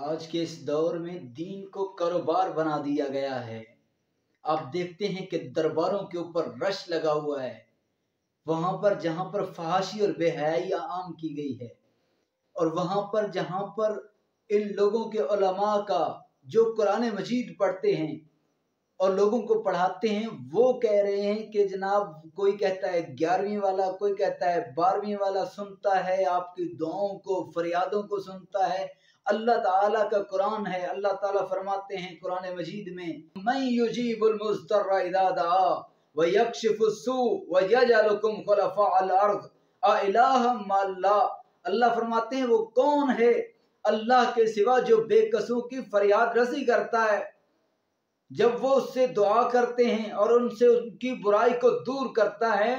آج کے اس دور میں دین کو کاروبار بنا دیا گیا ہے۔ آپ دیکھتے ہیں کہ درباروں کے اوپر رش لگا ہوا ہے، وہاں پر جہاں پر فحاشی اور بے حیائی عام کی گئی ہے، اور وہاں پر جہاں پر ان لوگوں کے علماء کا جو قرآن مجید پڑھتے ہیں اور لوگوں کو پڑھاتے ہیں، وہ کہہ رہے ہیں کہ جناب کوئی کہتا ہے 11ویں والا، کوئی کہتا ہے 12ویں والا سنتا ہے، آپ کی دعاؤں کو فریادوں کو سنتا ہے۔ اللہ تعالیٰ کا قرآن ہے، اللہ تعالیٰ فرماتے ہیں قرآن مجید میں من یجیب المضطر اذا دعا ویکشف السوء ویجعلکم خلفاء الارض االہ مع اللہ۔ اللہ فرماتے ہیں وہ کون ہے اللہ کے سوا جو بے کسوں کی فریاد رسی کرتا ہے، جب وہ اس سے دعا کرتے ہیں اور ان سے ان کی برائی کو دور کرتا ہے۔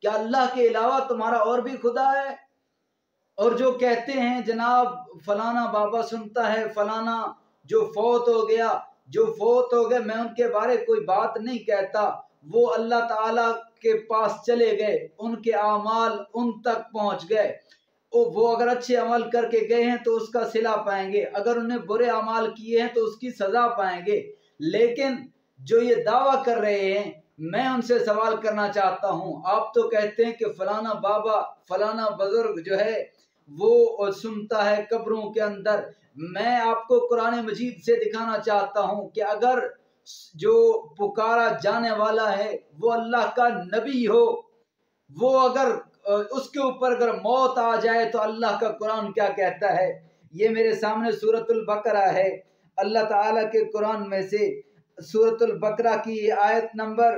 کیا اللہ کے علاوہ تمہارا اور بھی خدا ہے؟ اور جو کہتے ہیں جناب فلانا بابا سنتا ہے، فلانا جو فوت ہو گیا میں ان کے بارے کوئی بات نہیں کہتا، وہ اللہ تعالیٰ کے پاس چلے گئے، ان کے اعمال ان تک پہنچ گئے، وہ اگر اچھے عمل کر کے گئے ہیں تو اس کا صلہ پائیں گے، اگر انہیں برے اعمال کیے ہیں تو اس کی سزا پائیں گے۔ لیکن جو یہ دعویٰ کر رہے ہیں، میں ان سے سوال کرنا چاہتا ہوں، آپ تو کہتے ہیں کہ فلانا بابا فلانا بزرگ جو ہے وہ سنتا ہے قبروں کے اندر، میں آپ کو قرآن مجید سے دکھانا چاہتا ہوں کہ اگر جو پکارا جانے والا ہے وہ اللہ کا نبی ہو، وہ اگر اس کے اوپر اگر موت آ جائے تو اللہ کا قرآن کیا کہتا ہے۔ یہ میرے سامنے سورۃ البقرہ ہے، اللہ تعالیٰ کے قرآن میں سے سورۃ البقرہ کی آیت نمبر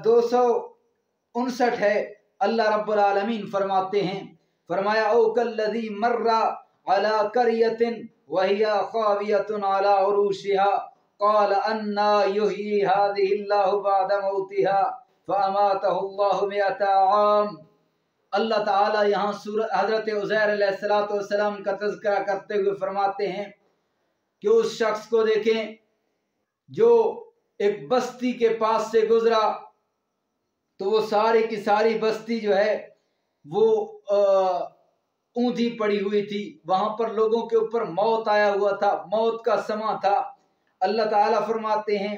259 ہے۔ اللہ رب العالمین فرماتے ہیں، فرمایا او کالذی مر علی قریۃ وہی خاویۃ علی عروشها قال انا یحیی هذه اللہ بعد موتها فاماتہ اللہ 100 عام۔ اللہ تعالیٰ یہاں حضرت عزیر علیہ السلام کا تذکرہ کرتے ہوئے فرماتے ہیں کہ اس شخص کو دیکھیں جو ایک بستی کے پاس سے گزرا تو وہ ساری کی ساری بستی جو ہے وہ اونھی پڑی ہوئی تھی، وہاں پر لوگوں کے اوپر موت آیا ہوا تھا، موت کا سما تھا۔ اللہ تعالیٰ فرماتے ہیں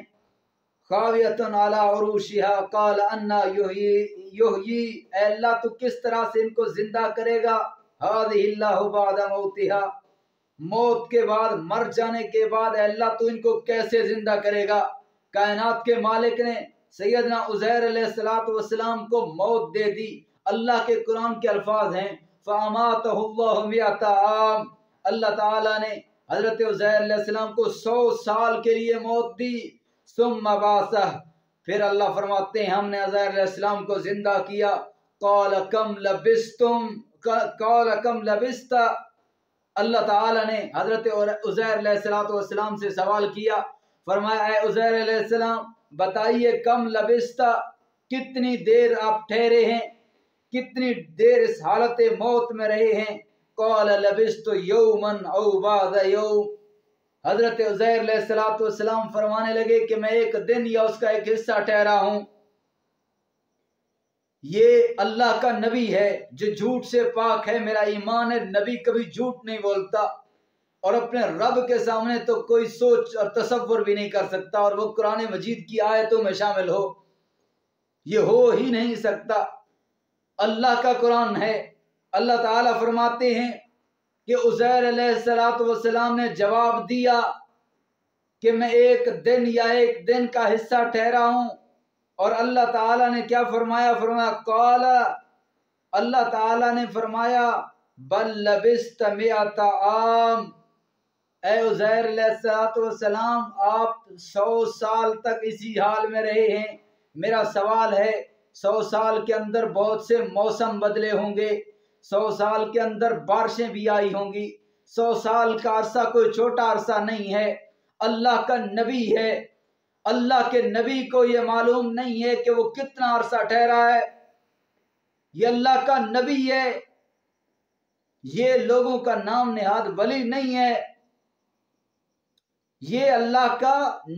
خاویۃ علی عروشها قال انا یحیی، اے اللہ تو کس طرح سے ان کو زندہ کرے گا، هذه اللہ بعد موتها، موت کے بعد مر جانے کے بعد اے اللہ تو ان کو کیسے زندہ کرے گا۔ کائنات کے مالک نے سیدنا عزیر علیہ السلام کو موت دے دی۔ اللہ کے قرآن کے الفاظ ہیں فَأَمَاتَهُ اللَّهُ 100 عام، اللہ تعالیٰ نے حضرت عزیر علیہ السلام کو 100 سال کے لیے موت دی۔ ثُمَّ بَعَثَهُ، پھر اللہ فرماتے ہیں ہم نے عزیر علیہ السلام کو زندہ کیا۔ قَالَ كَمْ لَبِثْتُمْ قَالَ كَمْ لَبِثْتَ، اللہ تعالیٰ نے حضرت عزیر علیہ السلام سے سوال کیا، فرمایا اے عزیر علیہ السلام بتائیے کم لبثت، کتنی دیر آپ ٹھہرے ہیں، کتنی دیر اس حالت موت میں رہے ہیں۔ قال لبثت یوما او بعض یوم، حضرت عزیر علیہ السلام فرمانے لگے کہ میں ایک دن یا اس کا ایک حصہ ٹھہرا ہوں۔ یہ اللہ کا نبی ہے جو جھوٹ سے پاک ہے، میرا ایمان ہے نبی کبھی جھوٹ نہیں بولتا، اور اپنے رب کے سامنے تو کوئی سوچ اور تصور بھی نہیں کر سکتا، اور وہ قرآن مجید کی آیتوں میں شامل ہو، یہ ہو ہی نہیں سکتا۔ اللہ کا قرآن ہے۔ اللہ تعالیٰ فرماتے ہیں کہ عزیر علیہ السلام نے جواب دیا کہ میں ایک دن یا ایک دن کا حصہ ٹھہرا ہوں، اور اللہ تعالیٰ نے کیا فرمایا، فرمایا قال، اللہ تعالیٰ نے فرمایا بل لبثت 100 عام، اے عزیر علیہ السلام آپ 100 سال تک اسی حال میں رہے ہیں۔ میرا سوال ہے 100 سال کے اندر بہت سے موسم بدلے ہوں گے، 100 سال کے اندر بارشیں بھی آئی ہوں گی، 100 سال کا عرصہ کوئی چھوٹا عرصہ نہیں ہے۔ اللہ کا نبی ہے، اللہ کے نبی کو یہ معلوم نہیں ہے کہ وہ کتنا عرصہ ٹھہرا ہے، یہ اللہ کا نبی ہے، یہ لوگوں کا نام نہاد ولی نہیں ہے، یہ اللہ کا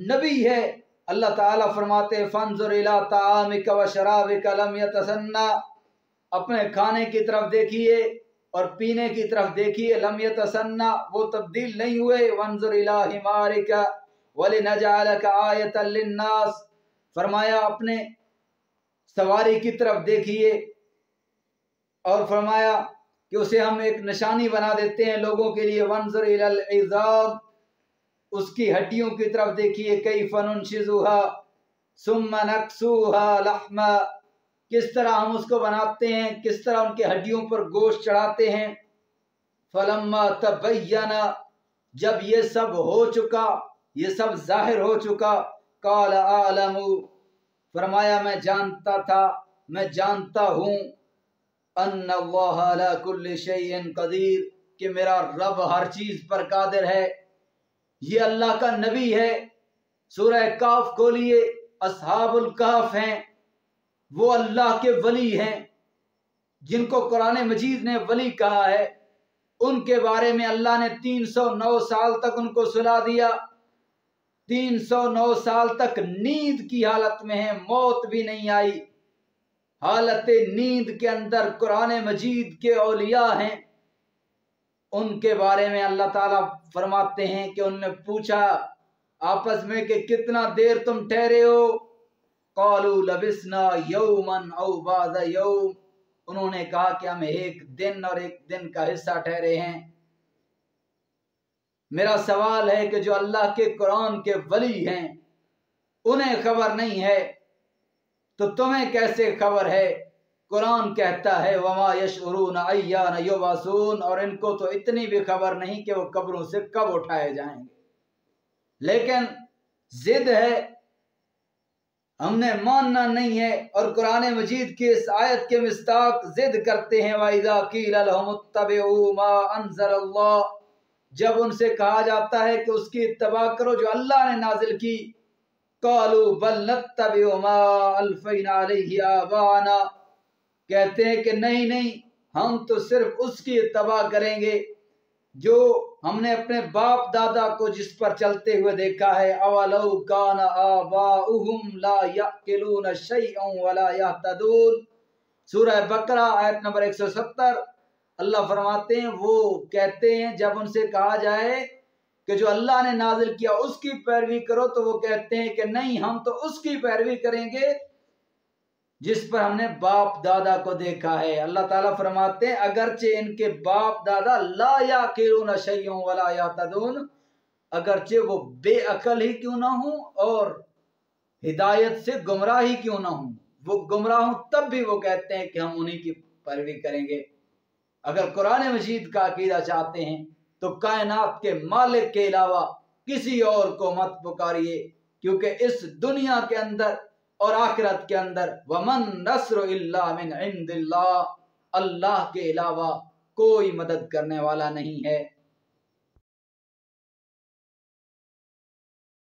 نبی ہے۔ اللہ تعالیٰ فرماتے فانظر الی طعامک و شرابک لم یتسنى، اپنے کھانے کی طرف دیکھیے اور پینے کی طرف دیکھیے، لم یتسنہ، وہ تبدیل نہیں ہوئے، وانظر الی حمارک ولنجعلک آیۃ للناس، فرمایا اپنے سواری کی طرف دیکھیے اور فرمایا کہ اسے ہم ایک نشانی بنا دیتے ہیں لوگوں کے لیے، وانظر الی العظام، اس کی ہڈیوں کی طرف دیکھیے، کیف ننشزھا ثم نکسوھا لحما، کس طرح ہم اس کو بناتے ہیں، کس طرح ان کے ہڈیوں پر گوشت چڑھاتے ہیں۔ فلما تبین، جب یہ سب ہو چکا، یہ سب ظاہر ہو چکا، قال اعلم، فرمایا میں جانتا تھا، میں جانتا ہوں، ان اللہ علی کل شیء قدیر، کہ میرا رب ہر چیز پر قادر ہے۔ یہ اللہ کا نبی ہے، سورہ کہف کھولیے، اصحاب الکہف ہیں، وہ اللہ کے ولی ہیں جن کو قرآن مجید نے ولی کہا ہے، ان کے بارے میں اللہ نے 309 سال تک ان کو سلا دیا، 309 سال تک نیند کی حالت میں ہیں، موت بھی نہیں آئی، حالت نیند کے اندر قرآن مجید کے اولیاء ہیں۔ ان کے بارے میں اللہ تعالیٰ فرماتے ہیں کہ ان نے پوچھا آپس میں کہ کتنا دیر تم ٹھہرے ہو، قالوا لبسنا یوما او بعض یوم، انہوں نے کہا کہ ہم ایک دن اور ایک دن کا حصہ ٹھہرے ہیں۔ میرا سوال ہے کہ جو اللہ کے قرآن کے ولی ہیں انہیں خبر نہیں ہے تو تمہیں کیسے خبر ہے؟ قرآن کہتا ہے وما یشعرون ایان یبعثون، اور ان کو تو اتنی بھی خبر نہیں کہ وہ قبروں سے کب اٹھائے جائیں گے، لیکن ضد ہے، ہم نے ماننا نہیں ہے، اور قرآن مجید کی اس آیت کے مصداق ضد کرتے ہیں۔ وَإِذَا قِيلَ لَهُمُ اتَّبِعُوا مَا أَنزَلَ اللَّهُ، جب ان سے کہا جاتا ہے کہ اس کی اتباع کرو جو اللہ نے نازل کی، قَالُوا بَلْ نَتَّبِعُ مَا أَلْفَيْنَا عَلَيْهِ آبَاءَنَا، کہتے ہیں کہ نہیں نہیں، ہم تو صرف اس کی اتباع کریں گے جو ہم نے اپنے باپ دادا کو جس پر چلتے ہوئے دیکھا ہے۔ اولو کان آباؤہم لا یعقلون شیئا ولا یہتدون، سورہ بقرہ آیت نمبر 170، اللہ فرماتے ہیں وہ کہتے ہیں جب ان سے کہا جائے کہ جو اللہ نے نازل کیا اس کی پیروی کرو تو وہ کہتے ہیں کہ نہیں، ہم تو اس کی پیروی کریں گے جس پر ہم نے باپ دادا کو دیکھا ہے۔ اللہ تعالیٰ فرماتے ہیں اگرچہ ان کے باپ دادا لا یعقلون شیئا ولا یہتدون، اگرچہ وہ بے عقل ہی کیوں نہ ہوں اور ہدایت سے گمراہ ہی کیوں نہ ہوں، وہ گمراہ ہوں تب بھی وہ کہتے ہیں کہ ہم انہی کی پیروی کریں گے۔ اگر قرآن مجید کا عقیدہ چاہتے ہیں تو کائنات کے مالک کے علاوہ کسی اور کو مت پکاریے، کیونکہ اس دنیا کے اندر اور آخرت کے اندر وَمَن نَصْرُ إِلَّا مِنْ عِنْدِ اللَّهِ، اللہ کے علاوہ کوئی مدد کرنے والا نہیں ہے۔